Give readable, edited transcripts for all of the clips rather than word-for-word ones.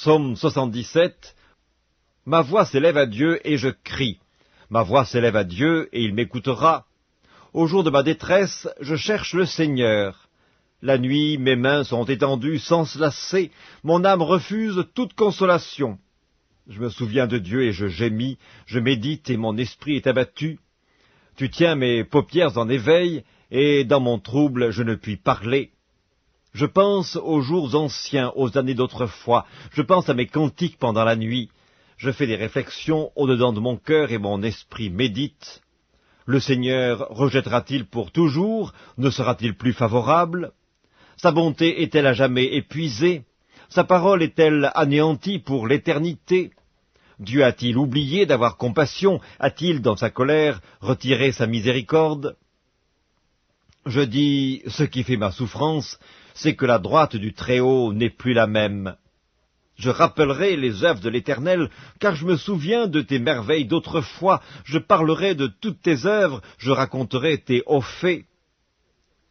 Psaume 77. Ma voix s'élève à Dieu et je crie. Ma voix s'élève à Dieu et il m'écoutera. Au jour de ma détresse, je cherche le Seigneur. La nuit, mes mains sont étendues sans se lasser. Mon âme refuse toute consolation. Je me souviens de Dieu et je gémis. Je médite et mon esprit est abattu. Tu tiens mes paupières en éveil et dans mon trouble, je ne puis parler. Je pense aux jours anciens, aux années d'autrefois. Je pense à mes cantiques pendant la nuit. Je fais des réflexions au-dedans de mon cœur et mon esprit médite. Le Seigneur rejettera-t-il pour toujours? Ne sera-t-il plus favorable? Sa bonté est-elle à jamais épuisée? Sa parole est-elle anéantie pour l'éternité? Dieu a-t-il oublié d'avoir compassion? A-t-il, dans sa colère, retiré sa miséricorde? Je dis, ce qui fait ma souffrance, c'est que la droite du Très-Haut n'est plus la même. Je rappellerai les œuvres de l'Éternel, car je me souviens de tes merveilles d'autrefois. Je parlerai de toutes tes œuvres, je raconterai tes hauts faits.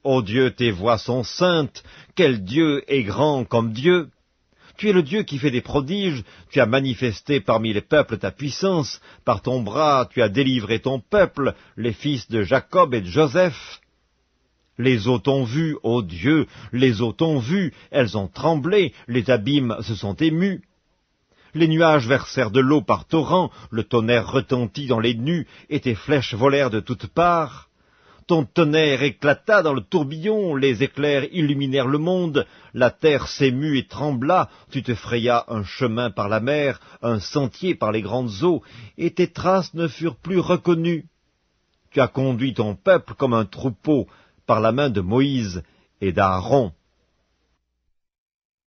Ô Dieu, tes voies sont saintes, quel Dieu est grand comme Dieu! Tu es le Dieu qui fait des prodiges, tu as manifesté parmi les peuples ta puissance, par ton bras tu as délivré ton peuple, les fils de Jacob et de Joseph. Les eaux t'ont vu, ô Dieu, les eaux t'ont vu, elles ont tremblé, les abîmes se sont émus. Les nuages versèrent de l'eau par torrents, le tonnerre retentit dans les nues, et tes flèches volèrent de toutes parts. Ton tonnerre éclata dans le tourbillon, les éclairs illuminèrent le monde, la terre s'émut et trembla, tu te frayas un chemin par la mer, un sentier par les grandes eaux, et tes traces ne furent plus reconnues. Tu as conduit ton peuple comme un troupeau, par la main de Moïse et d'Aaron.